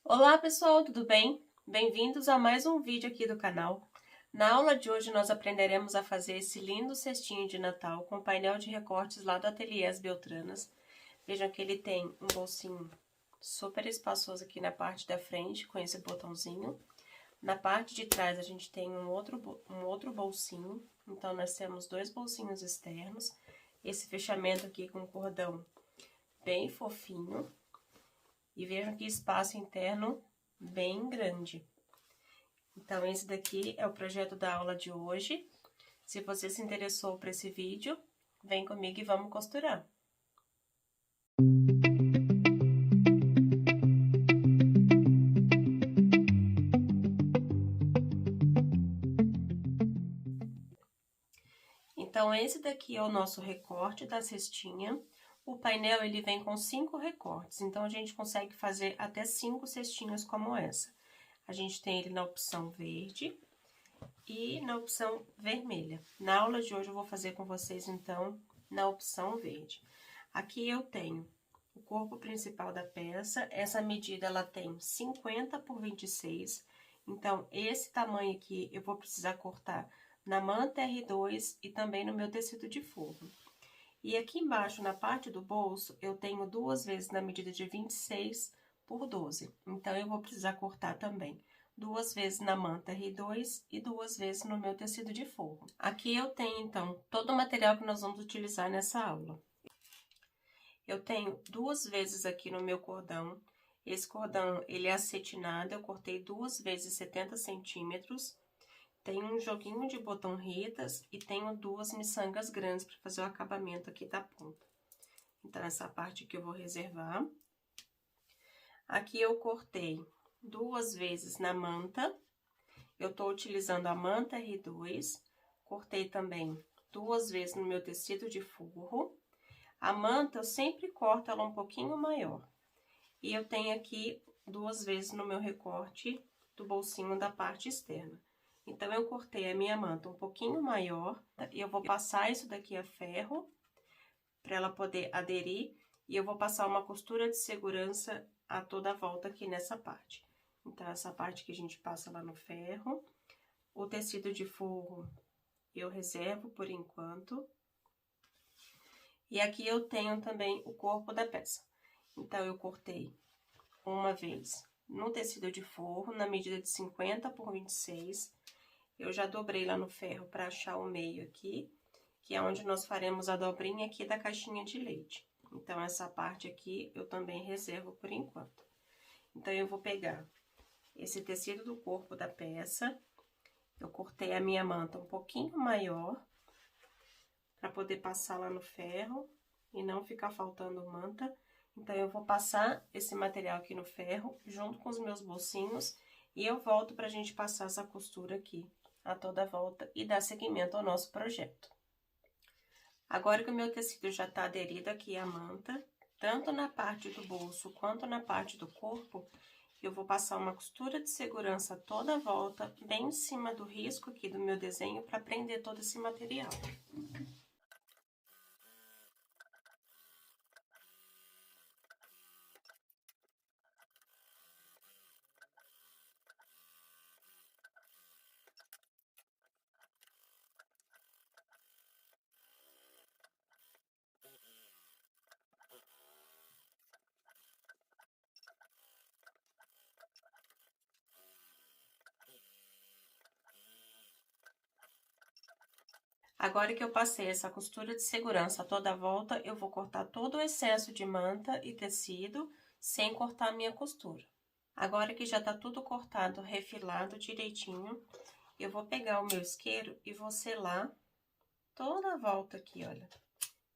Olá pessoal, tudo bem? Bem-vindos a mais um vídeo aqui do canal. Na aula de hoje nós aprenderemos a fazer esse lindo cestinho de Natal com painel de recortes lá do Ateliê As Beltranas. Vejam que ele tem um bolsinho super espaçoso aqui na parte da frente com esse botãozinho. Na parte de trás a gente tem um outro bolsinho, então nós temos dois bolsinhos externos. Esse fechamento aqui com cordão bem fofinho. E vejam que espaço interno bem grande. Então, esse daqui é o projeto da aula de hoje. Se você se interessou por esse vídeo, vem comigo e vamos costurar. Então, esse daqui é o nosso recorte da cestinha. O painel, ele vem com 5 recortes, então a gente consegue fazer até 5 cestinhas como essa. A gente tem ele na opção verde e na opção vermelha. Na aula de hoje eu vou fazer com vocês, então, na opção verde. Aqui eu tenho o corpo principal da peça, essa medida ela tem 50 por 26, então esse tamanho aqui eu vou precisar cortar na manta R2 e também no meu tecido de forro. E aqui embaixo, na parte do bolso, eu tenho 2 vezes na medida de 26 por 12. Então, eu vou precisar cortar também 2 vezes na manta R2 e 2 vezes no meu tecido de forro. Aqui eu tenho, então, todo o material que nós vamos utilizar nessa aula. Eu tenho 2 vezes aqui no meu cordão. Esse cordão, ele é acetinado, eu cortei 2 vezes 70 centímetros. Tem um joguinho de botão ritas e tenho 2 miçangas grandes para fazer o acabamento aqui da ponta. Então, essa parte aqui eu vou reservar. Aqui eu cortei 2 vezes na manta. Eu tô utilizando a manta R2. Cortei também 2 vezes no meu tecido de forro. A manta eu sempre corto ela um pouquinho maior. E eu tenho aqui 2 vezes no meu recorte do bolsinho da parte externa. Então, eu cortei a minha manta um pouquinho maior, e eu vou passar isso daqui a ferro, para ela poder aderir, e eu vou passar uma costura de segurança a toda a volta aqui nessa parte. Então, essa parte que a gente passa lá no ferro, o tecido de forro eu reservo por enquanto. E aqui eu tenho também o corpo da peça. Então, eu cortei uma vez no tecido de forro, na medida de 50 por 26. Eu já dobrei lá no ferro para achar o meio aqui, que é onde nós faremos a dobrinha aqui da caixinha de leite. Então, essa parte aqui eu também reservo por enquanto. Então, eu vou pegar esse tecido do corpo da peça, eu cortei a minha manta um pouquinho maior, para poder passar lá no ferro e não ficar faltando manta. Então, eu vou passar esse material aqui no ferro, junto com os meus bolsinhos, e eu volto pra gente passar essa costura aqui a toda volta e dar seguimento ao nosso projeto. Agora que o meu tecido já tá aderido aqui à manta, tanto na parte do bolso quanto na parte do corpo, eu vou passar uma costura de segurança toda a volta, bem em cima do risco aqui do meu desenho, para prender todo esse material. Agora que eu passei essa costura de segurança toda a volta, eu vou cortar todo o excesso de manta e tecido, sem cortar a minha costura. Agora que já tá tudo cortado, refilado direitinho, eu vou pegar o meu isqueiro e vou selar toda a volta aqui, olha.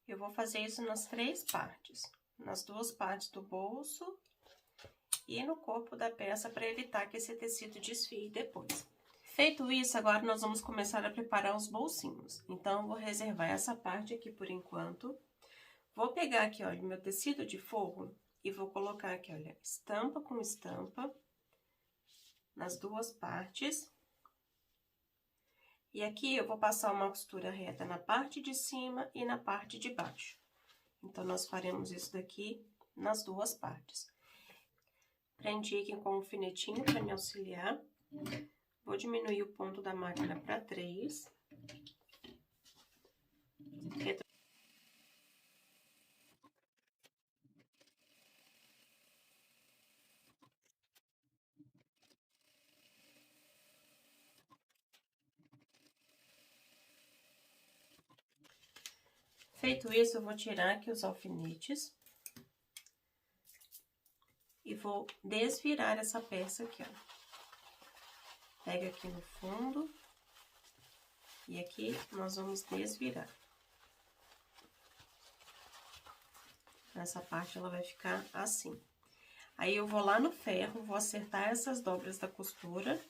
Eu vou fazer isso nas 3 partes, nas 2 partes do bolso e no corpo da peça, para evitar que esse tecido desfie depois. Feito isso, agora nós vamos começar a preparar os bolsinhos. Então, eu vou reservar essa parte aqui por enquanto. Vou pegar aqui, olha, meu tecido de forro e vou colocar aqui, olha, estampa com estampa nas 2 partes. E aqui eu vou passar uma costura reta na parte de cima e na parte de baixo. Então, nós faremos isso daqui nas 2 partes. prendi aqui com um alfinetinho para me auxiliar. Vou diminuir o ponto da máquina para 3. Feito isso, eu vou tirar aqui os alfinetes e vou desvirar essa peça aqui, ó. Pega aqui no fundo e aqui nós vamos desvirar. Essa parte ela vai ficar assim. Aí eu vou lá no ferro, vou acertar essas dobras da costura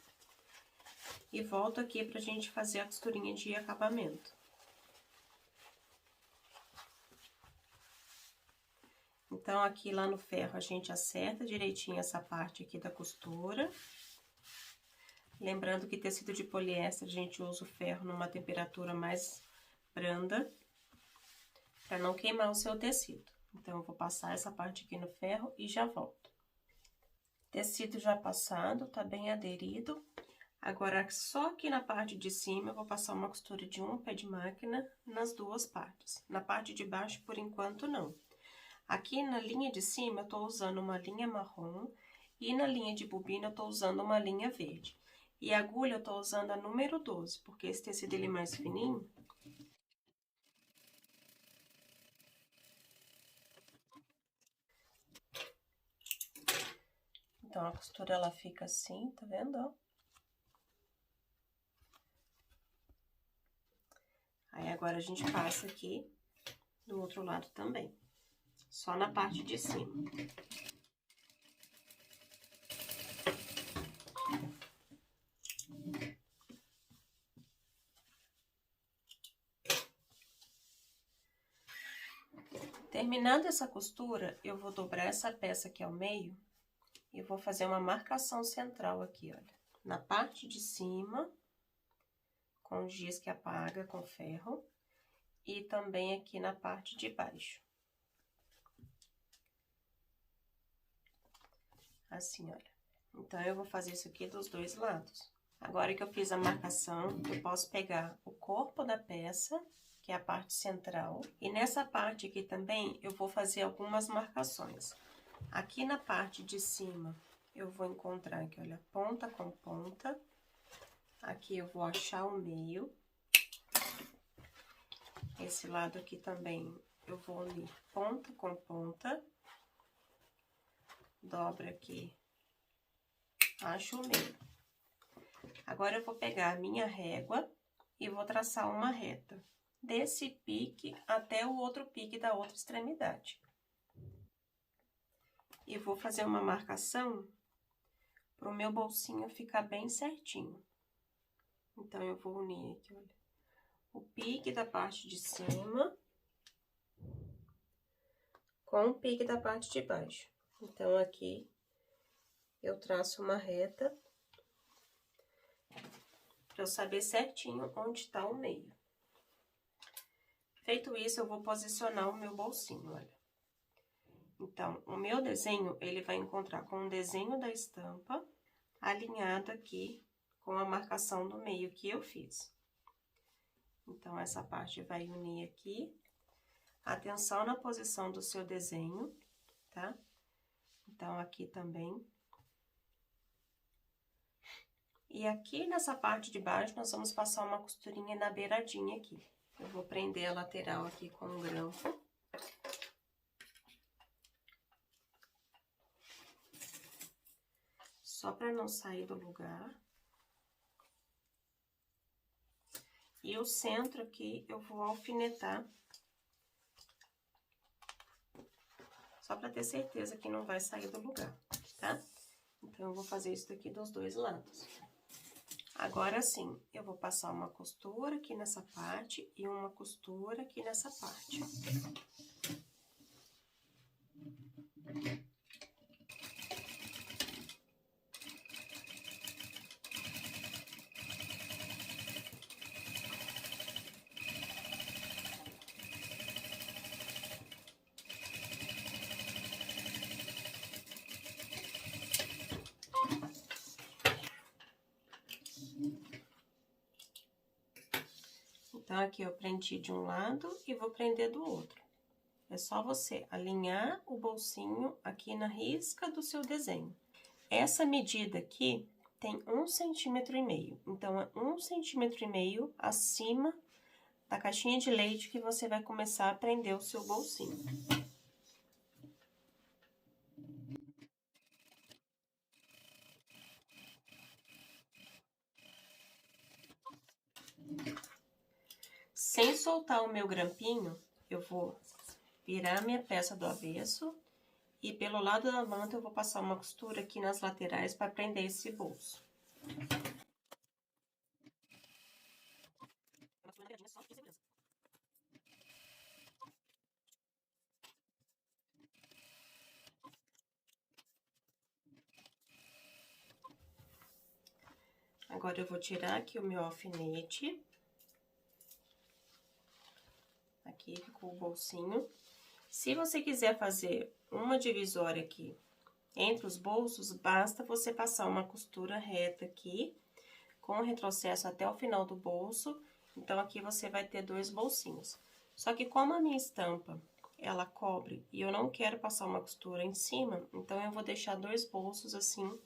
e volto aqui pra gente fazer a costurinha de acabamento. Então, aqui lá no ferro, a gente acerta direitinho essa parte aqui da costura. Lembrando que tecido de poliéster, a gente usa o ferro numa temperatura mais branda, para não queimar o seu tecido. Então, eu vou passar essa parte aqui no ferro e já volto. Tecido já passado, tá bem aderido. Agora, só aqui na parte de cima, eu vou passar uma costura de um pé de máquina nas duas partes. Na parte de baixo, por enquanto, não. Aqui na linha de cima, eu tô usando uma linha marrom e na linha de bobina, eu tô usando uma linha verde. E a agulha, eu tô usando a número 12, porque esse tecido ele é mais fininho. Então, a costura, ela fica assim, tá vendo, ó? Aí, agora, a gente passa aqui do outro lado também. Só na parte de cima. Terminando essa costura, eu vou dobrar essa peça aqui ao meio e vou fazer uma marcação central aqui, olha. Na parte de cima, com giz que apaga com ferro, e também aqui na parte de baixo. Assim, olha. Então, eu vou fazer isso aqui dos dois lados. Agora que eu fiz a marcação, eu posso pegar o corpo da peça, que é a parte central, e nessa parte aqui também, eu vou fazer algumas marcações. Aqui na parte de cima, eu vou encontrar aqui, olha, ponta com ponta. Aqui eu vou achar o meio. Esse lado aqui também, eu vou unir ponta com ponta. Dobra aqui, acho o meio. Agora, eu vou pegar a minha régua e vou traçar uma reta desse pique até o outro pique da outra extremidade. E vou fazer uma marcação para o meu bolsinho ficar bem certinho. Então, eu vou unir aqui, olha, o pique da parte de cima com o pique da parte de baixo. Então, aqui, eu traço uma reta para eu saber certinho onde está o meio. Feito isso, eu vou posicionar o meu bolsinho, olha. Então, o meu desenho, ele vai encontrar com o desenho da estampa, alinhado aqui com a marcação do meio que eu fiz. Então, essa parte vai unir aqui. Atenção na posição do seu desenho, tá? Então, aqui também. E aqui nessa parte de baixo, nós vamos passar uma costurinha na beiradinha aqui. Eu vou prender a lateral aqui com um grampo. Só para não sair do lugar. E o centro aqui, eu vou alfinetar. Só para ter certeza que não vai sair do lugar, tá? Então, eu vou fazer isso daqui dos dois lados. Agora, sim, eu vou passar uma costura aqui nessa parte e uma costura aqui nessa parte. Então, aqui eu prendi de um lado e vou prender do outro. É só você alinhar o bolsinho aqui na risca do seu desenho. Essa medida aqui tem 1,5 cm, então é 1,5 cm acima da caixinha de leite que você vai começar a prender o seu bolsinho. Sem soltar o meu grampinho, eu vou virar minha peça do avesso e pelo lado da manta eu vou passar uma costura aqui nas laterais para prender esse bolso. Agora eu vou tirar aqui o meu alfinete. Aqui ficou o bolsinho. Se você quiser fazer uma divisória aqui entre os bolsos, basta você passar uma costura reta aqui, com retrocesso até o final do bolso. Então, aqui você vai ter 2 bolsinhos. Só que como a minha estampa, ela cobre e eu não quero passar uma costura em cima, então eu vou deixar 2 bolsos assim,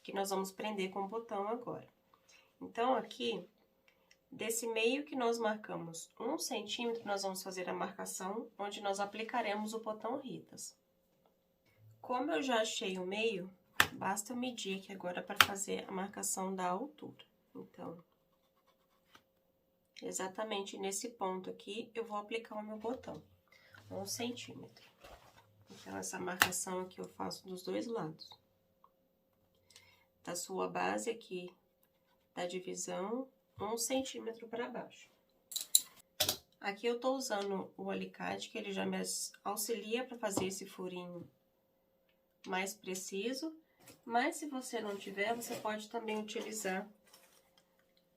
que nós vamos prender com o botão agora. Então, aqui, desse meio que nós marcamos 1 centímetro, nós vamos fazer a marcação onde nós aplicaremos o botão Ritas. Como eu já achei o meio, basta eu medir aqui agora para fazer a marcação da altura. Então, exatamente nesse ponto aqui, eu vou aplicar o meu botão, 1 centímetro. Então, essa marcação aqui eu faço dos 2 lados. Da sua base aqui, da divisão, 1 centímetro para baixo. Aqui eu tô usando o alicate, que ele já me auxilia para fazer esse furinho mais preciso, mas se você não tiver, você pode também utilizar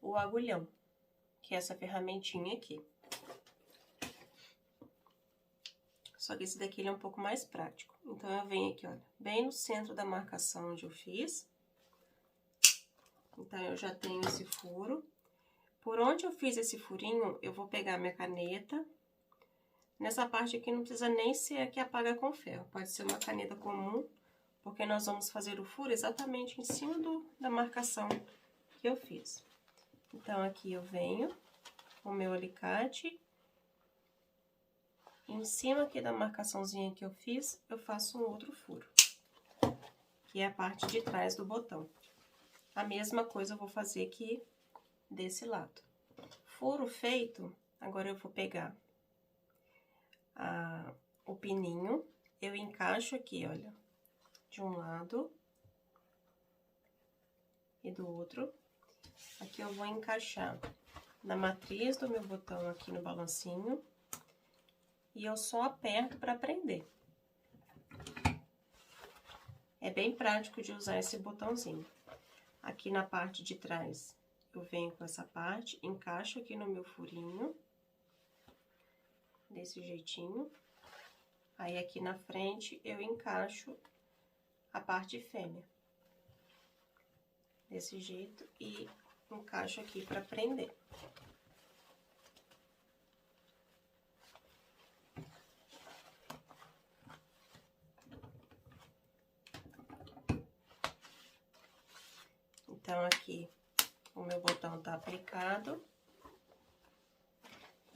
o agulhão, que é essa ferramentinha aqui. Só que esse daqui ele é um pouco mais prático. Então, eu venho aqui, olha, bem no centro da marcação onde eu fiz. Então, eu já tenho esse furo. Por onde eu fiz esse furinho, eu vou pegar minha caneta. Nessa parte aqui não precisa nem ser a que apaga com ferro, pode ser uma caneta comum, porque nós vamos fazer o furo exatamente em cima da marcação que eu fiz. Então, aqui eu venho com o meu alicate, e em cima aqui da marcaçãozinha que eu fiz, eu faço um outro furo, que é a parte de trás do botão. A mesma coisa eu vou fazer aqui desse lado. Furo feito, agora eu vou pegar o pininho, eu encaixo aqui, olha, de um lado e do outro. Aqui eu vou encaixar na matriz do meu botão aqui no balancinho e eu só aperto para prender. É bem prático de usar esse botãozinho. Aqui na parte de trás, eu venho com essa parte, encaixo aqui no meu furinho, desse jeitinho. Aí, aqui na frente, eu encaixo a parte fêmea, desse jeito, e encaixo aqui para prender. Então, aqui, o meu botão tá aplicado.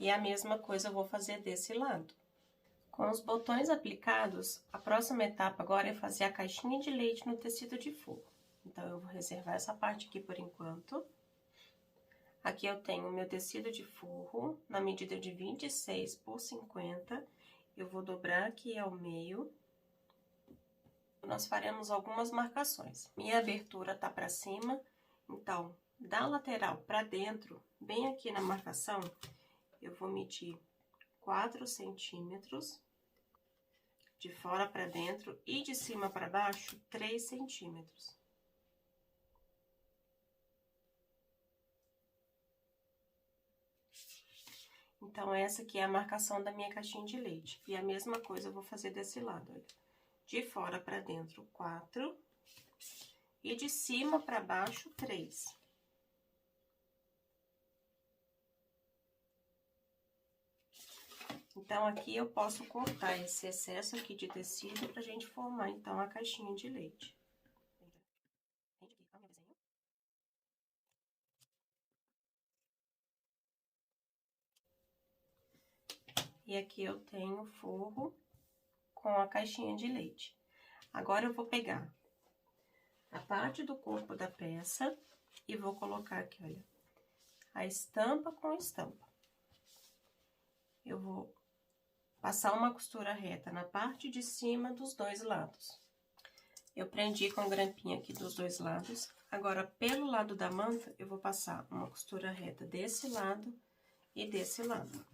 E a mesma coisa eu vou fazer desse lado. Com os botões aplicados, a próxima etapa agora é fazer a caixinha de leite no tecido de forro. Então, eu vou reservar essa parte aqui por enquanto. Aqui eu tenho o meu tecido de forro, na medida de 26 por 50. Eu vou dobrar aqui ao meio. Nós faremos algumas marcações. Minha abertura tá para cima, então, da lateral para dentro, bem aqui na marcação, eu vou medir 4 centímetros, de fora para dentro, e de cima para baixo, 3 centímetros. Então, essa aqui é a marcação da minha caixinha de leite. E a mesma coisa eu vou fazer desse lado, olha. De fora para dentro, 4. E de cima para baixo, 3. Então, aqui eu posso cortar esse excesso aqui de tecido pra gente formar, então, a caixinha de leite. E aqui eu tenho o forro com a caixinha de leite. Agora, eu vou pegar a parte do corpo da peça e vou colocar aqui, olha, a estampa com estampa. Eu vou passar uma costura reta na parte de cima dos dois lados. Eu prendi com grampinha aqui dos dois lados. Agora, pelo lado da manta, eu vou passar uma costura reta desse lado e desse lado.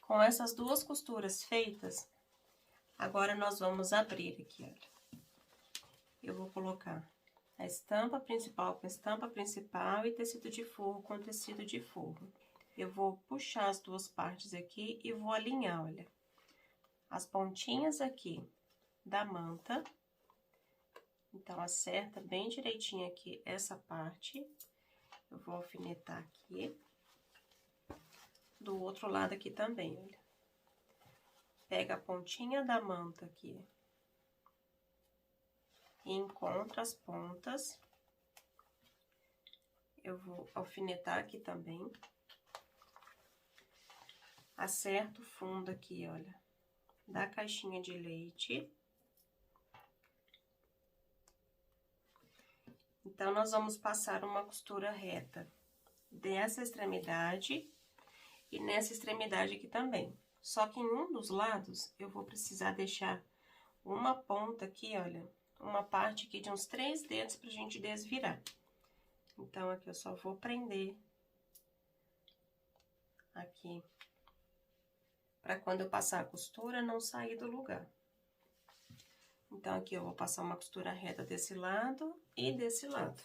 Com essas duas costuras feitas, agora nós vamos abrir aqui, olha. Eu vou colocar a estampa principal com estampa principal e tecido de forro com tecido de forro. Eu vou puxar as duas partes aqui e vou alinhar, olha, as pontinhas aqui da manta. Então, acerta bem direitinho aqui essa parte. Eu vou alfinetar aqui. Do outro lado aqui também, olha. Pega a pontinha da manta aqui. E encontra as pontas. Eu vou alfinetar aqui também. Acerto o fundo aqui, olha, da caixinha de leite. Então, nós vamos passar uma costura reta dessa extremidade e nessa extremidade aqui também. Só que em um dos lados, eu vou precisar deixar uma ponta aqui, olha, uma parte aqui de uns 3 dedos pra gente desvirar. Então, aqui eu só vou prender aqui, pra quando eu passar a costura, não sair do lugar. Então, aqui eu vou passar uma costura reta desse lado e desse lado.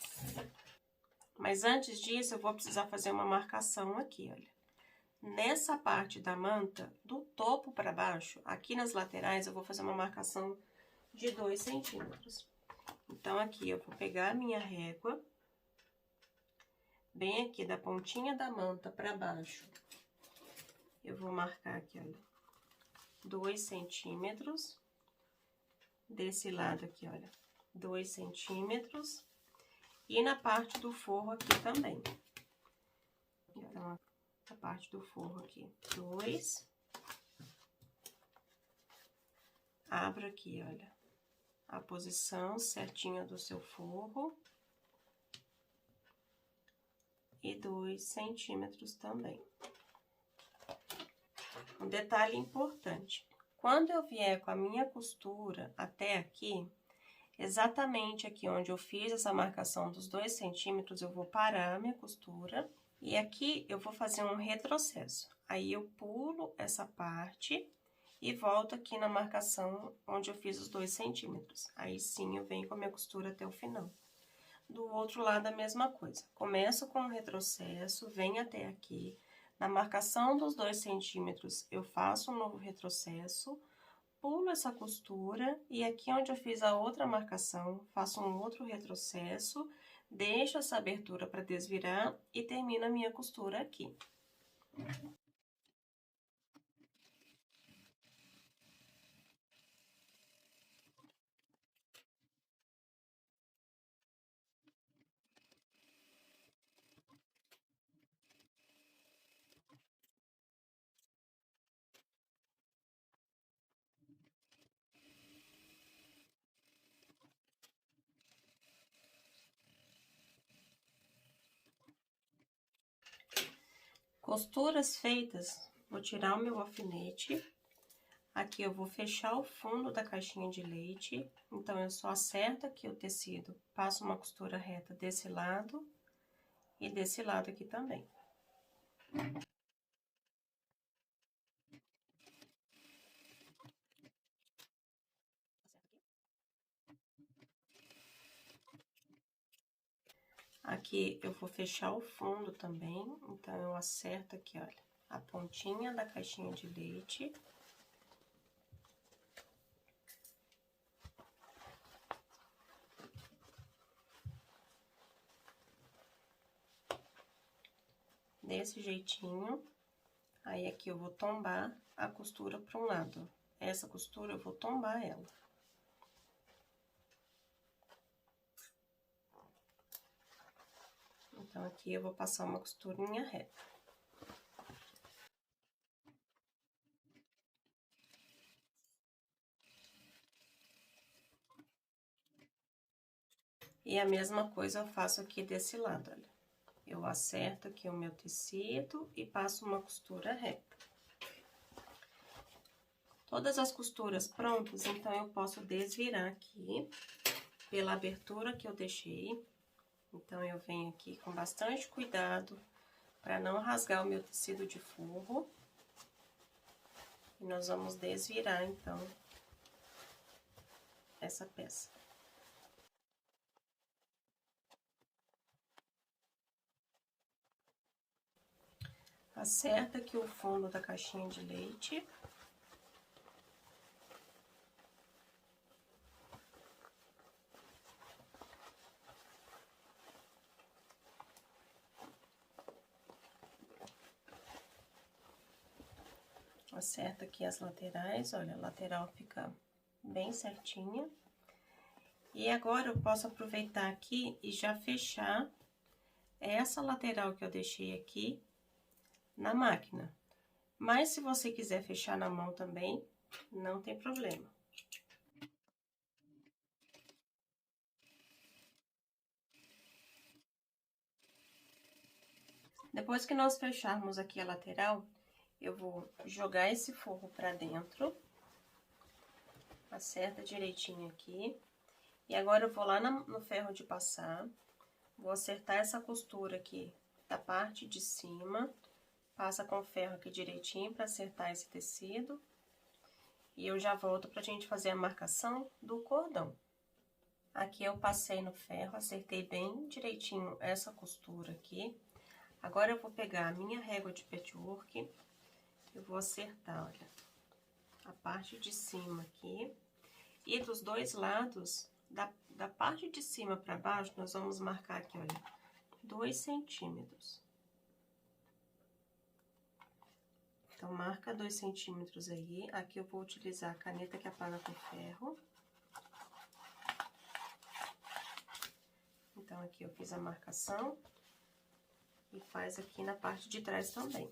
Mas antes disso, eu vou precisar fazer uma marcação aqui, olha. Nessa parte da manta, do topo para baixo, aqui nas laterais, eu vou fazer uma marcação de 2 centímetros. Então, aqui eu vou pegar a minha régua, bem aqui da pontinha da manta para baixo. Eu vou marcar aqui, olha, 2 centímetros. Desse lado aqui, olha, 2 centímetros. E na parte do forro aqui também. Então, a parte do forro aqui, 2. Abro aqui, olha, a posição certinha do seu forro. E 2 centímetros também. Um detalhe importante. Quando eu vier com a minha costura até aqui, exatamente aqui onde eu fiz essa marcação dos 2 centímetros, eu vou parar a minha costura. E aqui eu vou fazer um retrocesso. Aí, eu pulo essa parte e volto aqui na marcação onde eu fiz os 2 centímetros. Aí, sim, eu venho com a minha costura até o final. Do outro lado, a mesma coisa. Começo com um retrocesso, venho até aqui. Na marcação dos 2 centímetros, eu faço um novo retrocesso, pulo essa costura e aqui onde eu fiz a outra marcação, faço um outro retrocesso, deixo essa abertura para desvirar e termino a minha costura aqui. Costuras feitas, vou tirar o meu alfinete. Aqui eu vou fechar o fundo da caixinha de leite, então eu só acerto aqui o tecido, passo uma costura reta desse lado e desse lado aqui também. Aqui eu vou fechar o fundo também, então eu acerto aqui, olha, a pontinha da caixinha de leite. desse jeitinho. Aí, aqui eu vou tombar a costura para um lado. Essa costura eu vou tombar ela. Então, aqui eu vou passar uma costurinha reta. E a mesma coisa eu faço aqui desse lado, olha. Eu acerto aqui o meu tecido e passo uma costura reta. Todas as costuras prontas, então, eu posso desvirar aqui pela abertura que eu deixei. Então, eu venho aqui com bastante cuidado para não rasgar o meu tecido de forro. E nós vamos desvirar, então, essa peça. Acerta aqui o fundo da caixinha de leite. Acerta aqui as laterais, olha, a lateral fica bem certinha. E agora eu posso aproveitar aqui e já fechar essa lateral que eu deixei aqui na máquina. Mas se você quiser fechar na mão também, não tem problema. Depois que nós fecharmos aqui a lateral, eu vou jogar esse forro pra dentro. Acerta direitinho aqui. E agora eu vou lá no ferro de passar. Vou acertar essa costura aqui da parte de cima. Passa com o ferro aqui direitinho pra acertar esse tecido. E eu já volto pra gente fazer a marcação do cordão. Aqui eu passei no ferro, acertei bem direitinho essa costura aqui. Agora eu vou pegar a minha régua de patchwork, eu vou acertar, olha, a parte de cima aqui. E dos dois lados, da parte de cima para baixo, nós vamos marcar aqui, olha, 2 centímetros. Então, marca 2 centímetros aí. Aqui eu vou utilizar a caneta que apaga com ferro. Então, aqui eu fiz a marcação. E faz aqui na parte de trás também.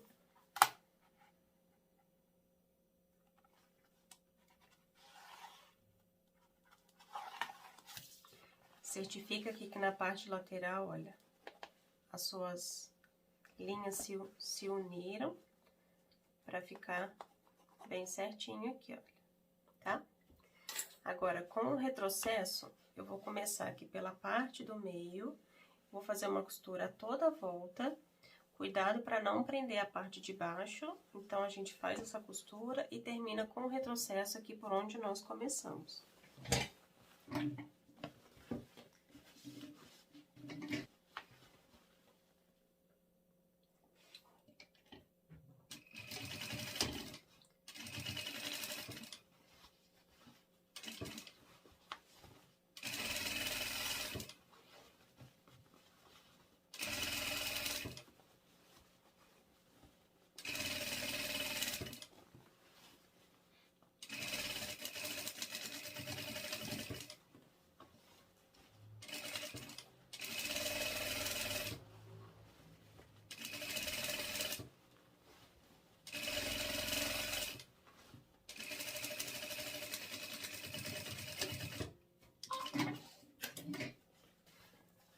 Certifica aqui que na parte lateral, olha, as suas linhas se uniram para ficar bem certinho aqui, olha, tá? Agora, com o retrocesso, eu vou começar aqui pela parte do meio, vou fazer uma costura toda a volta. Cuidado para não prender a parte de baixo, então a gente faz essa costura e termina com o retrocesso aqui por onde nós começamos.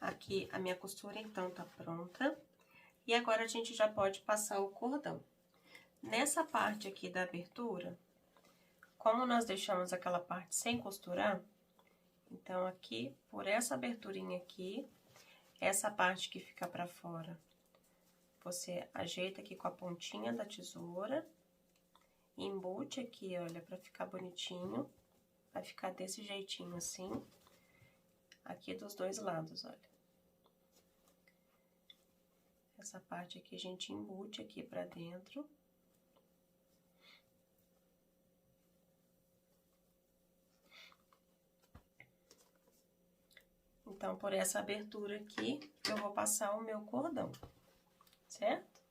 Aqui a minha costura, então, tá pronta. E agora a gente já pode passar o cordão. Nessa parte aqui da abertura, como nós deixamos aquela parte sem costurar, então aqui, por essa aberturinha aqui, essa parte que fica pra fora, você ajeita aqui com a pontinha da tesoura, embute aqui, olha, pra ficar bonitinho. Vai ficar desse jeitinho assim, aqui dos dois lados, olha. Essa parte aqui a gente embute aqui pra dentro. Então, por essa abertura aqui, eu vou passar o meu cordão, certo?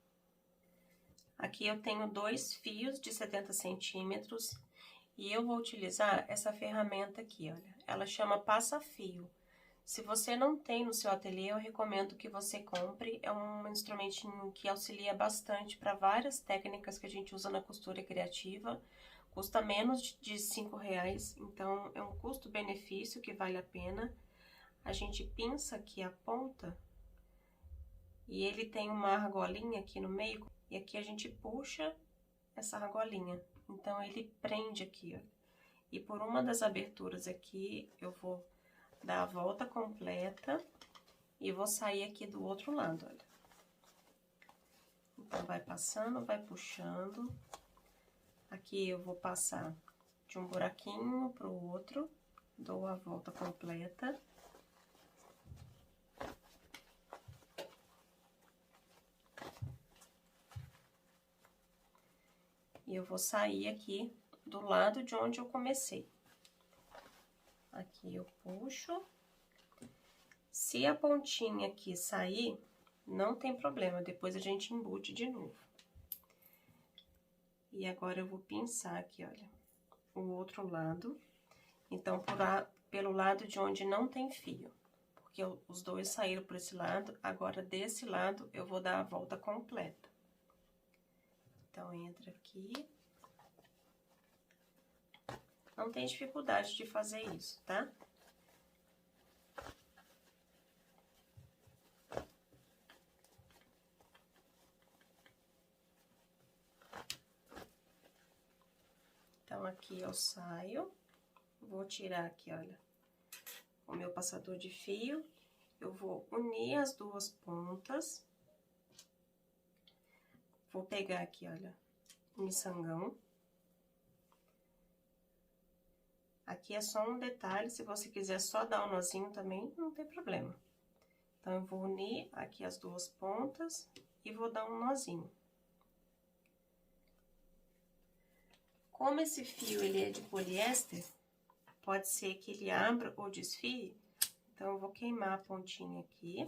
Aqui eu tenho 2 fios de 70 centímetros e eu vou utilizar essa ferramenta aqui, olha. Ela chama passa-fio. Se você não tem no seu ateliê, eu recomendo que você compre. É um instrumentinho que auxilia bastante para várias técnicas que a gente usa na costura criativa. Custa menos de R$5, então é um custo-benefício que vale a pena. A gente pinça aqui a ponta e ele tem uma argolinha aqui no meio. E aqui a gente puxa essa argolinha. Então, ele prende aqui, ó. E por uma das aberturas aqui, eu vou dar a volta completa e vou sair aqui do outro lado, olha. Então, vai passando, vai puxando. Aqui eu vou passar de um buraquinho pro outro, dou a volta completa. E eu vou sair aqui do lado de onde eu comecei. Aqui eu puxo. Se a pontinha aqui sair, não tem problema, depois a gente embute de novo. E agora eu vou pinçar aqui, olha, o outro lado. Então, pelo lado de onde não tem fio, porque os dois saíram por esse lado, agora desse lado eu vou dar a volta completa. Então, entra aqui. Não tem dificuldade de fazer isso, tá? Então, aqui eu saio, vou tirar aqui, olha, o meu passador de fio. Eu vou unir as duas pontas. Vou pegar aqui, olha, o miçangão. Aqui é só um detalhe, se você quiser só dar um nozinho também, não tem problema. Então, eu vou unir aqui as duas pontas e vou dar um nozinho. Como esse fio, ele é de poliéster, pode ser que ele abra ou desfie, então, eu vou queimar a pontinha aqui.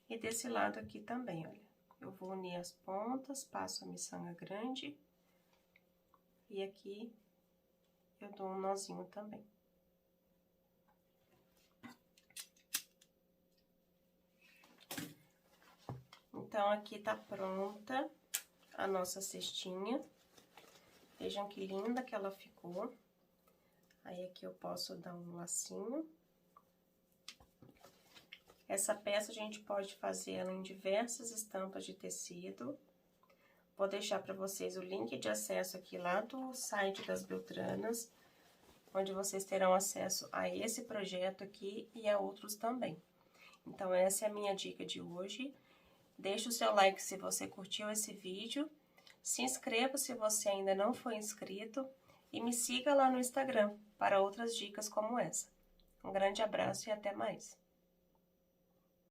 E desse lado aqui também, olha. Eu vou unir as pontas, passo a miçanga grande. E aqui eu dou um nozinho também. Então, aqui tá pronta a nossa cestinha. Vejam que linda que ela ficou. Aí, aqui eu posso dar um lacinho. Essa peça a gente pode fazer ela em diversas estampas de tecido. Vou deixar para vocês o link de acesso aqui lá do site das Beltranas, onde vocês terão acesso a esse projeto aqui e a outros também. Então, essa é a minha dica de hoje. Deixe o seu like se você curtiu esse vídeo. Se inscreva se você ainda não foi inscrito. E me siga lá no Instagram para outras dicas como essa. Um grande abraço e até mais!